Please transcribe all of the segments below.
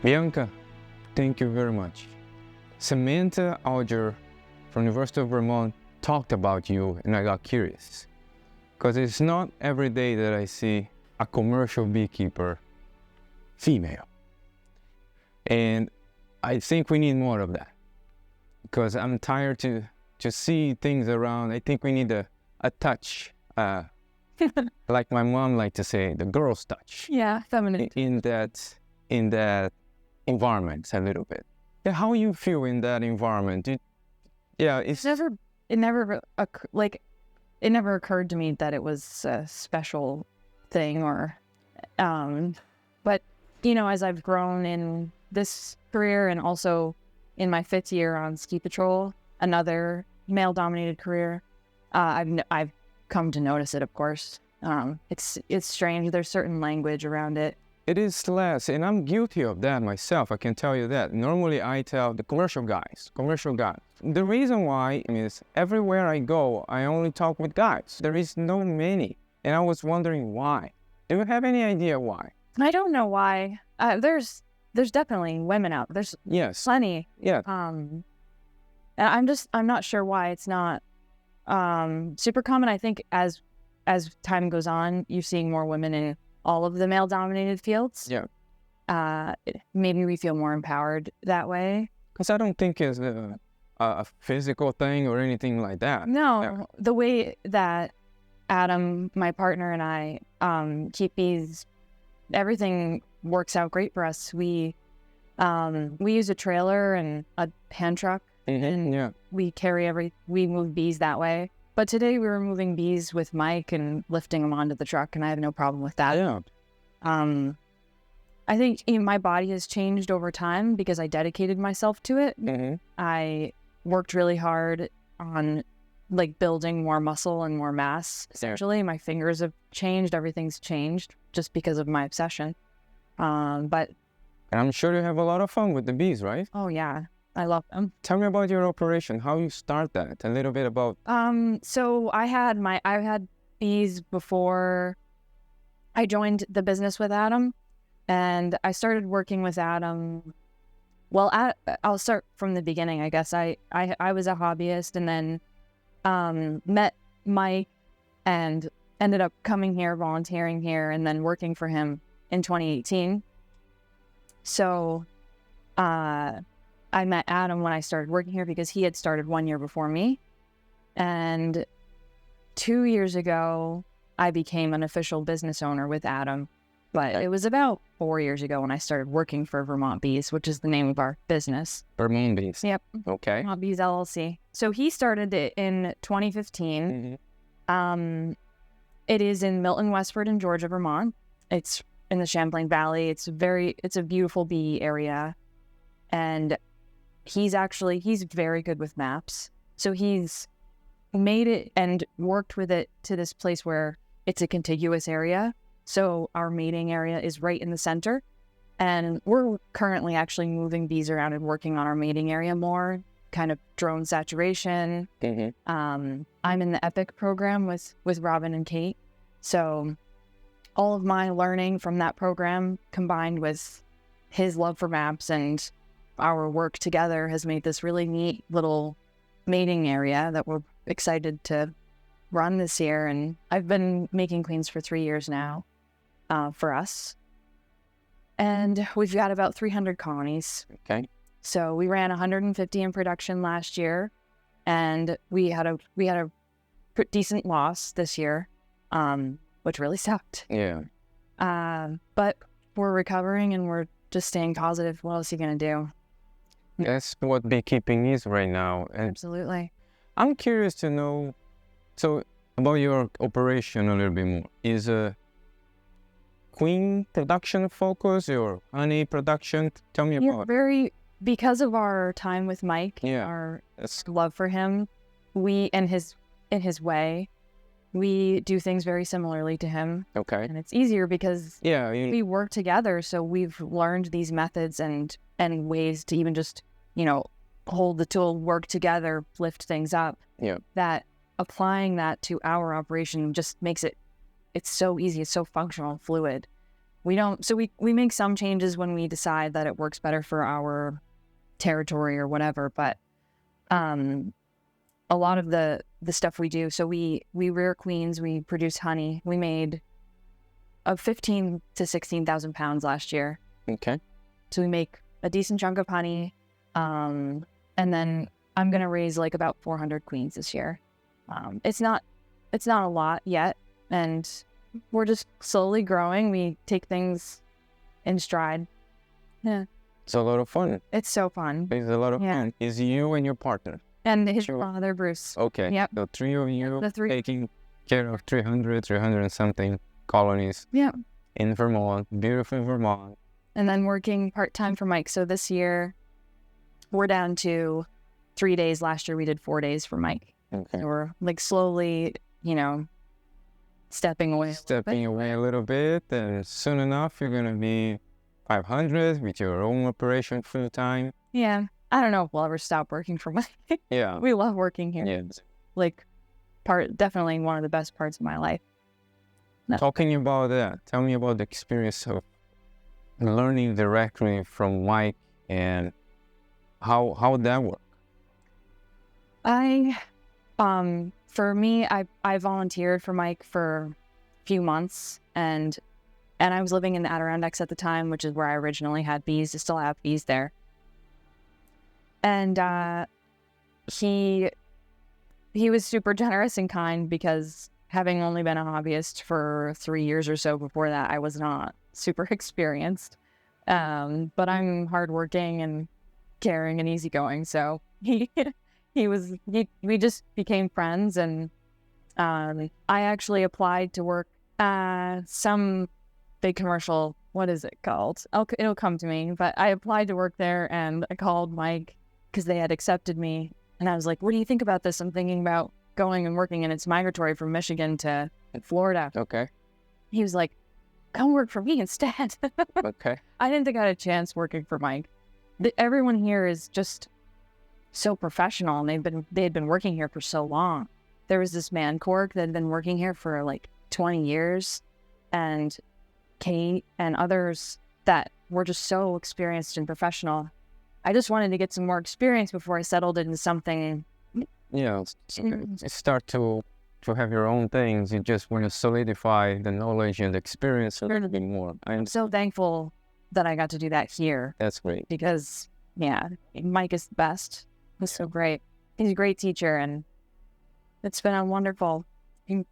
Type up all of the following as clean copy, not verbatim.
Bianca, thank you very much. Samantha Alger from University of Vermont talked about you and I got curious. Because it's not every day that I see a commercial beekeeper female. And I think we need more of that. Because I'm tired to see things around. I think we need a touch, like my mom liked to say, the girl's touch. Yeah, feminine. In that environment a little bit. Yeah, how you feel in that environment? It never occurred to me that it was a special thing or, but as I've grown in this career and also in my 5th year on ski patrol, another male-dominated career, I've come to notice it. Of course, it's strange. There's certain language around it. It is less, and I'm guilty of that myself, I can tell you that. Normally I tell the commercial guys. The reason why is everywhere I go, I only talk with guys. There is no many, and I was wondering why. Do you have any idea why? I don't know why. There's definitely women out. There's plenty. Yeah. And I'm not sure why it's not super common. I think as time goes on, you're seeing more women in all of the male-dominated fields. Yeah. Maybe we feel more empowered that way. Because I don't think it's a physical thing or anything like that. No, Yeah. The way that Adam, my partner, and I keep bees, everything works out great for us. We use a trailer and a hand truck, and Yeah. we move bees that way. But today we were moving bees with Mike and lifting them onto the truck, and I have no problem with that. Yeah. I think my body has changed over time because I dedicated myself to it. I worked really hard on building more muscle and more mass. Essentially, my fingers have changed. Everything's changed just because of my obsession. But I'm sure you have a lot of fun with the bees, right? oh yeah, I love them. Tell me about your operation, how you start that, a little bit about... So I had bees before I joined the business with Adam, and I started working with Adam. Well, I'll start from the beginning, I guess. I was a hobbyist, and then met Mike and ended up coming here, volunteering here, and then working for him in 2018. So I met Adam when I started working here because he had started 1 year before me. And 2 years ago, I became an official business owner with Adam. But it was about 4 years ago when I started working for Vermont Bees, which is the name of our business. Vermont Bees. Yep. Okay. Vermont Bees LLC. So he started it in 2015. It is in Milton, Westford, in Georgia, Vermont. It's in the Champlain Valley. It's a beautiful bee area. And he's very good with maps. So he's made it and worked with it to this place where it's a contiguous area. So our mating area is right in the center. And we're currently actually moving bees around and working on our mating area more, kind of drone saturation. I'm in the EPIC program with Robin and Kate. So all of my learning from that program combined with his love for maps and our work together has made this really neat little mating area that we're excited to run this year. And I've been making queens for 3 years now for us. And we've got about 300 colonies. Okay. So we ran 150 in production last year, and we had a decent loss this year, which really sucked. Yeah. But we're recovering and we're just staying positive. What else are you gonna do? That's what beekeeping is right now. And Absolutely. I'm curious to know, so about your operation a little bit more. Is a queen production focus or honey production? Tell me about it. Because of our time with Mike, our love for him, in his way, we do things very similarly to him. Okay. And it's easier because we work together. So we've learned these methods and ways to even just, hold the tool, work together, lift things up. Yeah. That applying that to our operation just makes it's so easy. It's so functional, fluid. we don't, so we make some changes when we decide that it works better for our territory or whatever, but a lot of the stuff we do, so we rear queens, we produce honey. We made of 15 to 16,000 pounds last year. Okay. So we make a decent chunk of honey, and then I'm gonna raise like about 400 queens this year. It's not a lot yet, and we're just slowly growing. We take things in stride. Yeah. It's a lot of fun. It's so fun. It's a lot of fun. It's you and your partner. And his father, Bruce. Okay. Yep. The three of you The three. taking care of 300 and something colonies. Yeah. In Vermont, beautiful Vermont. And then working part-time for Mike. So this year, we're down to 3 days. Last year, we did 4 days for Mike. Okay. So we're like slowly, stepping away. Stepping away a little bit, and soon enough, you're going to be 500 with your own operation full time. Yeah. I don't know if we'll ever stop working for Mike. Yeah. We love working here. Yeah. Like, definitely one of the best parts of my life. No. Talking about that, tell me about the experience of learning directly from Mike and how that worked. For me, I volunteered for Mike for a few months, and I was living in the Adirondacks at the time, which is where I originally had bees. I still have bees there. And he was super generous and kind, because having only been a hobbyist for 3 years or so before that, I was not super experienced. But I'm hardworking and caring and easygoing, so we just became friends, and I actually applied to work some big commercial. What is it called? It'll come to me. But I applied to work there, and I called Mike because they had accepted me, and I was like, "What do you think about this? I'm thinking about going and working, and it's migratory from Michigan to Florida." Okay. He was like, "Come work for me instead." Okay. I didn't think I had a chance working for Mike. Everyone here is just so professional, and they had been working here for so long. There was this man, Cork, that had been working here for like 20 years, and Kate and others that were just so experienced and professional. I just wanted to get some more experience before I settled into something. Yeah, start to have your own things. You just want to solidify the knowledge and experience a little bit more. I'm so thankful that I got to do that here. That's great. Because, yeah, Mike is the best. He's so great. He's a great teacher, and it's been a wonderful.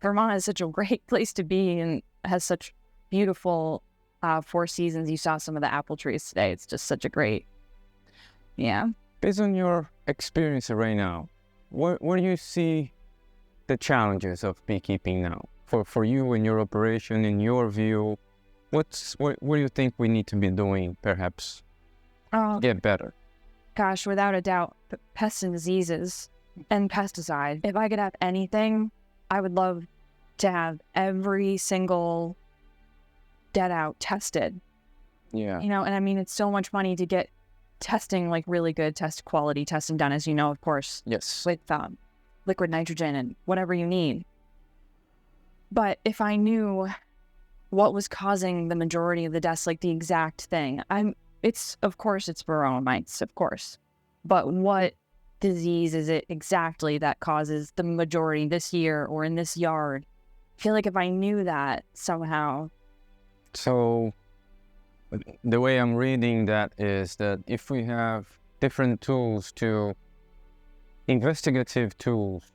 Vermont is such a great place to be, and has such beautiful 4 seasons. You saw some of the apple trees today. It's just such a great, yeah. Based on your experience right now, where do you see the challenges of beekeeping now? For you and your operation, in your view, what do you think we need to be doing, perhaps, to get better? Gosh, without a doubt, pests and diseases and pesticides. If I could have anything, I would love to have every single dead out tested. Yeah. And I mean, it's so much money to get testing, like really good quality testing done, as you know, of course. Yes. With liquid nitrogen and whatever you need. But if I knew what was causing the majority of the deaths, like the exact thing, of course it's Varroa mites, of course. But what disease is it exactly that causes the majority this year or in this yard? I feel like if I knew that somehow. So the way I'm reading that is that if we have different tools investigative tools,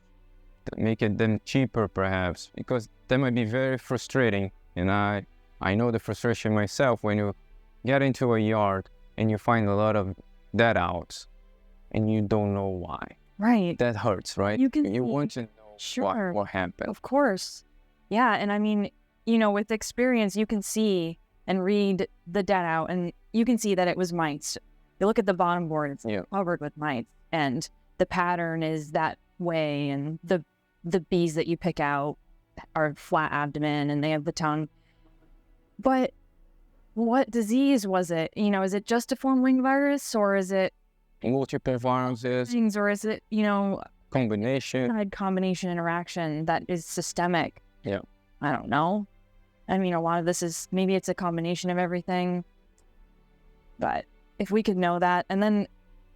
that make them cheaper perhaps, because that might be very frustrating. And I know the frustration myself when you get into a yard and you find a lot of dead outs and you don't know why. Right. That hurts, right? You want to know what happened. Of course. Yeah. And I mean, with experience, you can see and read the dead out, and you can see that it was mites. You look at the bottom board, it's covered with mites, and the pattern is that way, and the bees that you pick out are flat abdomen and they have the tongue. But what disease was it? Is it just a deformed wing virus, or is it multiple viruses, or is it, combination interaction that is systemic? Yeah. I don't know. I mean, a lot of this is, maybe it's a combination of everything, but if we could know that. And then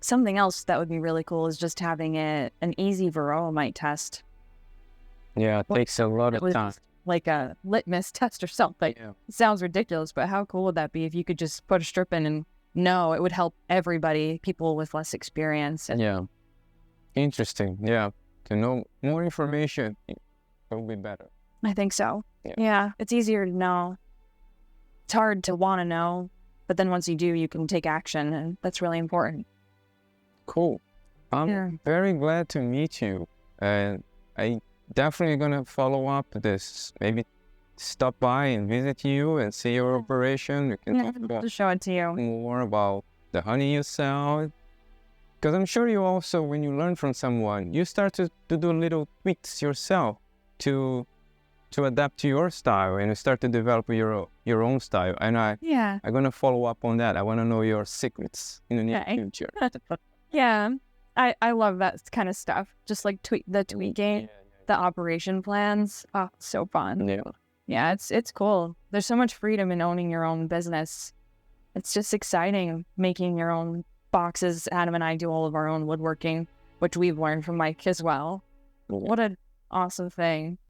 something else that would be really cool is just having an easy varroa mite test. Yeah, it takes a lot of time. Like a litmus test or something. Yeah. It sounds ridiculous, but how cool would that be if you could just put a strip in and know? It would help everybody, people with less experience. Yeah. Interesting. Yeah. To know more information, it would be better. I think so. Yeah. Yeah. It's easier to know. It's hard to want to know, but then once you do, you can take action, and that's really important. Cool. I'm very glad to meet you. And I definitely gonna follow up this. Maybe stop by and visit you and see your operation. We can talk about to show it to you more about the honey you sell. Because I'm sure you also, when you learn from someone, you start to do little tweaks yourself to adapt to your style, and you start to develop your own style. And I'm gonna follow up on that. I want to know your secrets in the near future. Yeah, I love that kind of stuff. Just like tweaking, the operation plans. Oh, so fun. Yeah, it's cool. There's so much freedom in owning your own business. It's just exciting making your own boxes. Adam and I do all of our own woodworking, which we've learned from Mike as well. What an awesome thing.